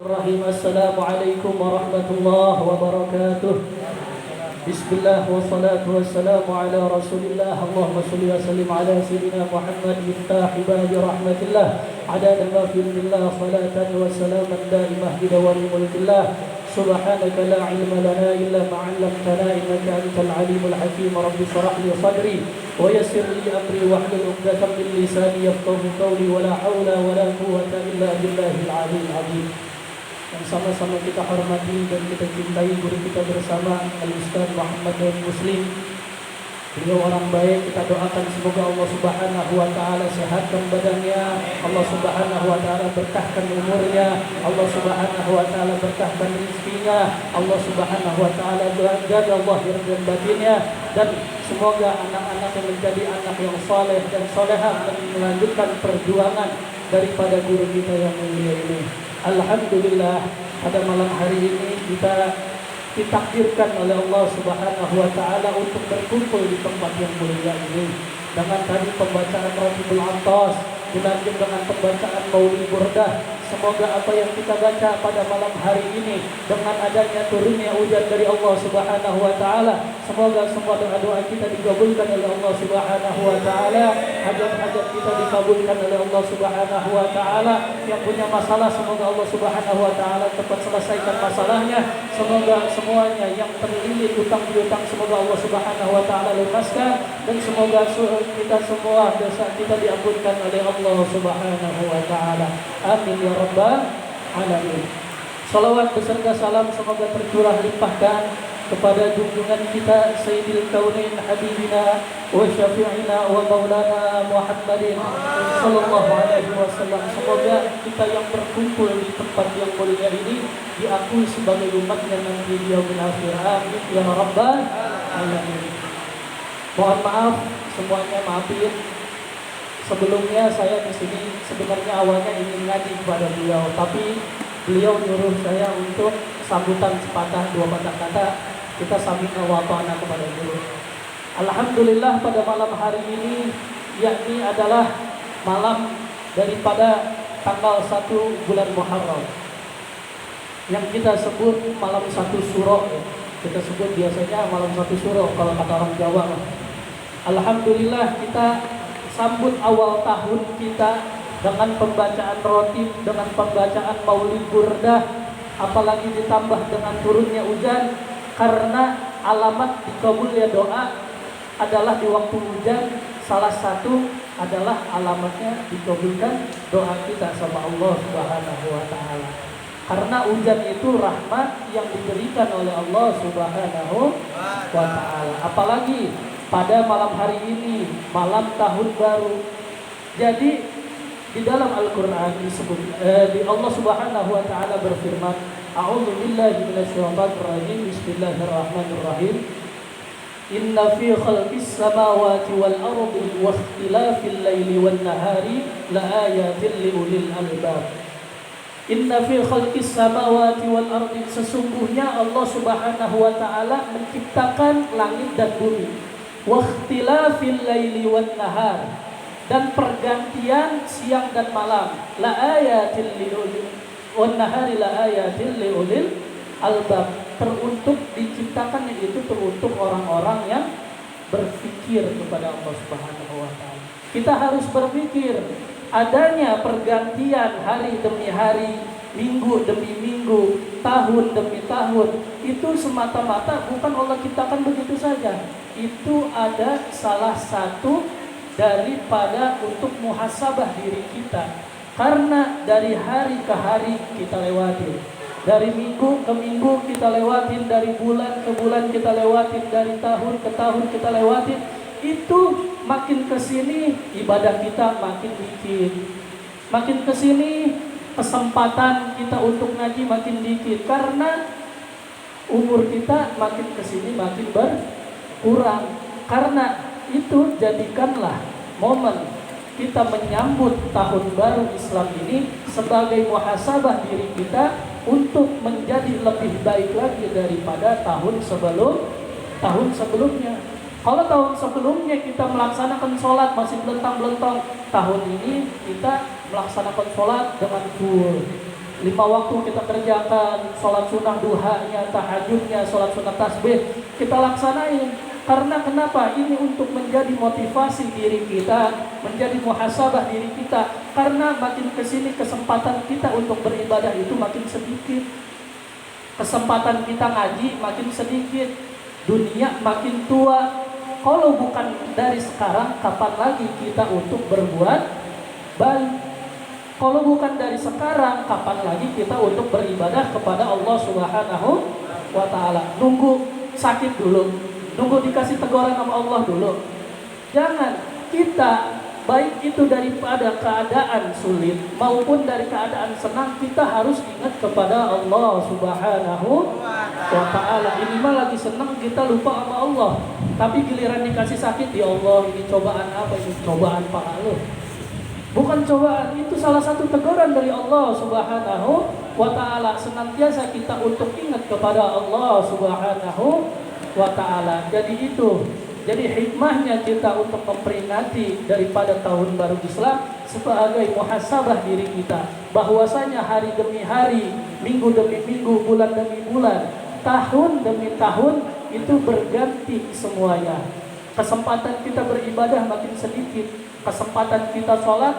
Rahim. Assalamualaikum warahmatullahi wabarakatuh. Bismillah wassalatu wassalamu ala Rasulillah. Allahumma shalli wa sallim ala sayyidina Muhammad miftah ibadi rahmatillah. Adada ma fi ilmillah salatan wa salaman daimah bi dawami mulkillah. Subhanaka la ilma lana illa ma 'allamtana innaka antal alimul hakim. Rabbi shrah li sadri wa yassir li amri wahlul 'uqdatam min lisani yafqahu qawli wa la haula wa la quwwata illa billahil aliyyil azim. Yang sama-sama kita hormati dan kita cintai guru kita bersama Al-Ustaz Muhammad Nur Muslim. Beliau orang baik, kita doakan semoga Allah Subhanahu wa taala sehatkan badannya, Allah Subhanahu wa taala berkahkan umurnya, Allah Subhanahu wa taala berkahkan rezekinya, Allah Subhanahu wa taala jaga zahir dan batinnya, dan semoga anak-anak yang menjadi anak yang saleh dan salehah dan melanjutkan perjuangan daripada guru kita yang mulia ini. Alhamdulillah, pada malam hari ini kita ditakdirkan oleh Allah Subhanahu wa taala untuk berkumpul di tempat yang mulia ini dengan tadi pembacaan Ratibul Antas, dilanjut dengan pembacaan Maulid Burdah. Semoga apa yang kita baca pada malam hari ini dengan adanya turunnya hujan dari Allah Subhanahu wa taala, semoga semua doa-doa kita dikabulkan oleh Allah Subhanahu wa taala, hajat-hajat kita dikabulkan oleh Allah Subhanahu wa taala. Yang punya masalah semoga Allah Subhanahu wa taala cepat selesaikan masalahnya. Semoga semuanya yang terlilit utang piutang semoga Allah Subhanahu wa taala lunaskan, dan semoga kita semua dosa kita diampunkan oleh Allah Subhanahu wa taala. Amin ya rabbal alamin. Salawat beserta salam semoga tercurah limpahkan kepada junjungan kita Sayyidil Kaunain Habibina wa Syafi'ina wa Maulana Muhammadin sallallahu alaihi wasallam. Semoga kita yang berkumpul di tempat yang mulia ini diakui sebagai umatnya nanti di yaumil akhir. Amin ya rabbal alamin. Mohon maaf semuanya, maafin. Sebelumnya saya di sini sebenarnya awalnya ingin ngaji kepada beliau, tapi beliau nyuruh saya untuk sambutan sepatah dua patah kata, kita sami'na wa ata'na kepada guru. Alhamdulillah pada malam hari ini, yakni adalah malam daripada tanggal 1 bulan Muharram, yang kita sebut malam 1 Syuro. Kita sebut biasanya malam 1 Syuro kalau kata orang Jawa. Alhamdulillah kita sambut awal tahun kita dengan pembacaan rotib, dengan pembacaan Maulid Burdah, apalagi ditambah dengan turunnya hujan, karena alamat dikabulnya doa adalah di waktu hujan. Salah satu adalah alamatnya dikabulkan doa kita sama Allah Subhanahu wa taala. Karena hujan itu rahmat yang diberikan oleh Allah Subhanahu wa taala. Apalagi pada malam hari ini, malam tahun baru. Jadi di dalam Al-Qur'an disebut di Allah Subhanahu wa taala berfirman, A'udzu billahi minasyaitonir rajim. Bismillahirrahmanirrahim. Inna fi khalqis samawati wal ardi wa ikhtilafil laili wan nahari laayatin liulil albab. Inna fi khalqis samawati wal ardi, sesungguhnya Allah Subhanahu wa taala menciptakan langit dan bumi. Wa ikhtilafil laili wan nahar, dan pergantian siang dan malam. La ayatil liulil wan nahari la ayatil liulil albab, teruntuk diciptakan itu teruntuk orang-orang yang berfikir kepada Allah Subhanahu wa taala. Kita harus berpikir adanya pergantian hari demi hari, minggu demi minggu, tahun demi tahun, itu semata-mata bukan Allah ciptakan begitu saja. Itu ada salah satu daripada untuk muhasabah diri kita. Karena dari hari ke hari kita lewatin, dari minggu ke minggu kita lewatin, dari bulan ke bulan kita lewatin, dari tahun ke tahun kita lewatin. Itu makin kesini ibadah kita makin dikit, makin kesini kesempatan kita untuk ngaji makin dikit, karena umur kita makin kesini makin berkurang. Karena itu jadikanlah momen kita menyambut tahun baru Islam ini sebagai muhasabah diri kita untuk menjadi lebih baik lagi daripada tahun sebelumnya. Kalau tahun sebelumnya kita melaksanakan sholat masih belentang-belentang, tahun ini kita melaksanakan sholat dengan full. 5 waktu kita kerjakan, sholat sunnah duhanya, tahajudnya, sholat sunnah tasbih, kita laksanain. Karena kenapa? Ini untuk menjadi motivasi diri kita, menjadi muhasabah diri kita. Karena makin kesini kesempatan kita untuk beribadah itu makin sedikit. Kesempatan kita ngaji makin sedikit. Dunia makin tua. Kalau bukan dari sekarang, kapan lagi kita untuk berbuat baik? Kalau bukan dari sekarang, kapan lagi kita untuk beribadah kepada Allah Subhanahu wa Ta'ala? Nunggu sakit dulu, nunggu dikasih teguran sama Allah dulu. Jangan. Kita, baik itu daripada keadaan sulit maupun dari keadaan senang, kita harus ingat kepada Allah Subhanahu wa Ta'ala. Ini mah lagi senang kita lupa sama Allah, tapi giliran dikasih sakit, ya Allah, ini cobaan apa? Ini cobaan para lu. Bukan cobaan, itu salah satu teguran dari Allah Subhanahu wa Ta'ala. Senantiasa kita untuk ingat kepada Allah Subhanahu wa Ta'ala. Jadi hikmahnya kita untuk memperingati daripada tahun baru Islam sebagai muhasabah diri kita, bahwasanya hari demi hari, minggu demi minggu, bulan demi bulan, tahun demi tahun itu berganti semuanya. Kesempatan kita beribadah makin sedikit, kesempatan kita sholat,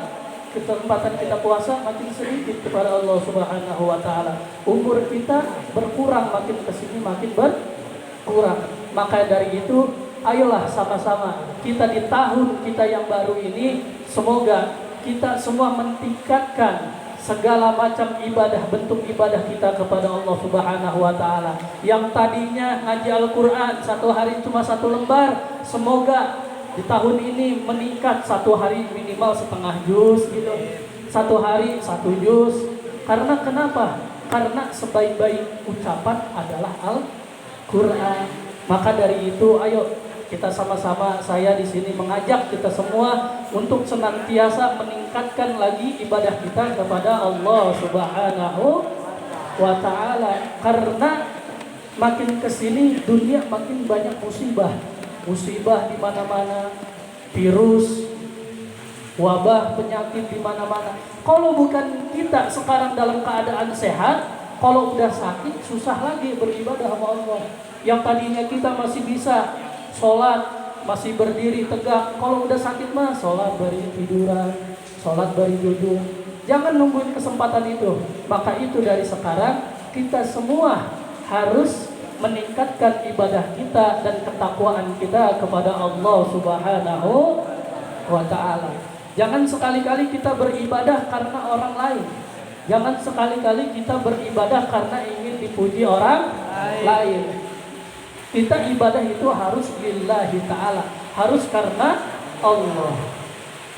kesempatan kita puasa makin sedikit kepada Allah Subhanahu wa Ta'ala. Umur kita berkurang, makin kesini makin berkurang. Maka dari itu, ayolah sama-sama kita di tahun kita yang baru ini, semoga kita semua meningkatkan segala macam ibadah, bentuk ibadah kita kepada Allah Subhanahu wa Ta'ala. Yang tadinya ngaji Al-Quran satu hari cuma 1 lembar, semoga di tahun ini meningkat 1 hari minimal setengah juz gitu, 1 hari 1 juz. Karena kenapa? Karena sebaik-baik ucapan adalah Al-Quran. Maka dari itu, ayo kita sama-sama, saya di sini mengajak kita semua untuk senantiasa meningkatkan lagi ibadah kita kepada Allah Subhanahu wa Ta'ala. Karena makin kesini dunia makin banyak musibah di mana-mana, virus, wabah, penyakit di mana-mana. Kalau bukan kita sekarang dalam keadaan sehat, kalau udah sakit susah lagi beribadah sama Allah. Yang tadinya kita masih bisa sholat, masih berdiri tegak, kalau udah sakit mah sholat bari tiduran, sholat bari duduk. Jangan nungguin kesempatan itu. Maka itu dari sekarang kita semua harus meningkatkan ibadah kita dan ketakwaan kita kepada Allah Subhanahu wa Ta'ala. Jangan sekali-kali kita beribadah karena orang lain. Jangan sekali-kali kita beribadah karena ingin dipuji orang lain. Kita ibadah itu harus lillahi ta'ala, harus karena Allah.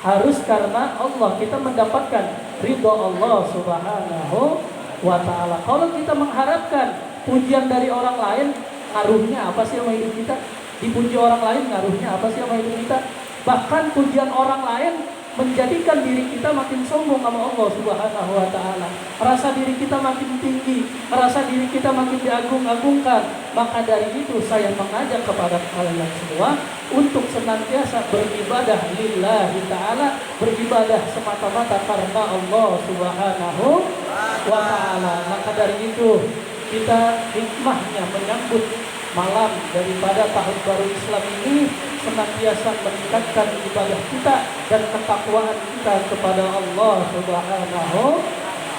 Harus karena Allah kita mendapatkan ridho Allah Subhanahu wa Ta'ala. Kalau kita mengharapkan pujian dari orang lain, ngaruhnya apa sih sama hidup kita? Dipuji orang lain, ngaruhnya apa sih sama hidup kita? Bahkan pujian orang lain menjadikan diri kita makin sombong sama Allah Subhanahu wa Ta'ala. Rasa diri kita makin tinggi, rasa diri kita makin diagung-agungkan. Maka dari itu saya mengajak kepada kalian semua untuk senantiasa beribadah lillahi ta'ala, beribadah semata-mata karena Allah Subhanahu wa Ta'ala. Maka dari itu kita hikmahnya menyambut malam daripada tahun baru Islam ini, senantiasa meningkatkan ibadah kita dan ketakwaan kita kepada Allah Subhanahu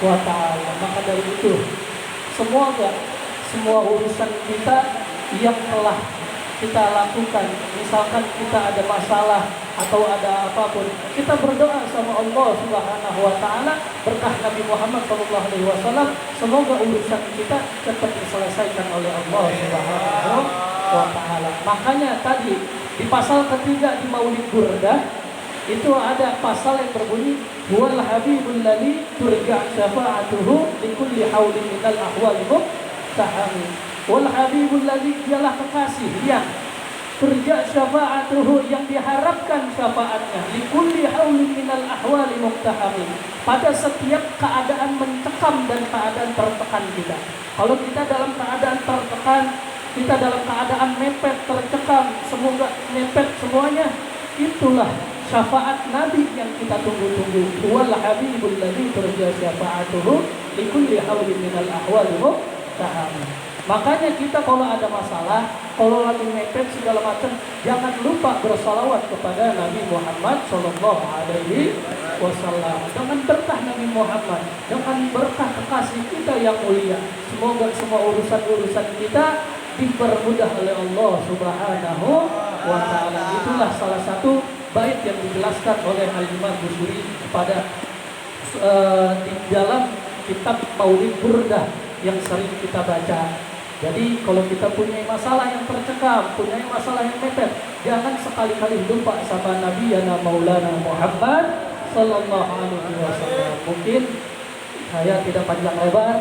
wa Ta'ala. Maka dari itu, semua urusan kita yang telah kita lakukan, misalkan kita ada masalah atau ada apapun, kita berdoa sama Allah Subhanahu wa Ta'ala berkah Nabi Muhammad SAW, semoga urusan kita cepat diselesaikan oleh Allah Subhanahu wa Ta'ala. Makanya tadi di pasal ketiga di Maulid Burdah itu ada pasal yang berbunyi wal habibul ladzi turja syafa'atuhu likulli haulin minal ahwali muhtahami. Wal habibul ladzi, ialah kekasih yang turja syafa'atuhu, yang diharapkan syafaatnya, likulli haulin minal ahwali muhtahami, pada setiap keadaan mencekam dan keadaan tertekan kita. Kalau kita dalam keadaan tertekan, kita dalam keadaan mepet, tercekam, semoga mepet semuanya, itulah syafaat Nabi yang kita tunggu-tunggu. Wal habibul ladzi turja syafa'atuhu likulli hawlin minal ahwali muhtaham. Makanya kita kalau ada masalah, kalau lagi mepet segala macam, jangan lupa bersalawat kepada Nabi Muhammad Sallallahu Alaihi Wasallam. Dengan berkah Nabi Muhammad, dengan berkah kekasih kita yang mulia, semoga semua urusan-urusan kita dipermudah oleh Allah Subhanahu wa Ta'ala. Itulah salah satu bait yang dijelaskan oleh Al-Imam Busiri pada di dalam kitab Maulid Burdah yang sering kita baca. Jadi kalau kita punya masalah yang tercekam, punya masalah yang mepet, jangan sekali-kali lupa sama Nabi Yana Maulana Muhammad Sallallahu Alaihi Wasallam. Mungkin saya tidak panjang lebar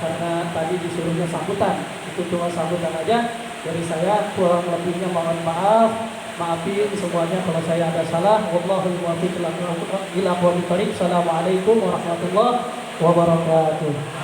karena tadi disuruhnya sambutan, itu cuma sambutan aja. Dari saya kurang lebihnya mohon maaf, maafin semuanya kalau saya ada salah. Wallahul muwaffiq ila aqwamit thoriq. Assalamualaikum warahmatullahi wabarakatuh.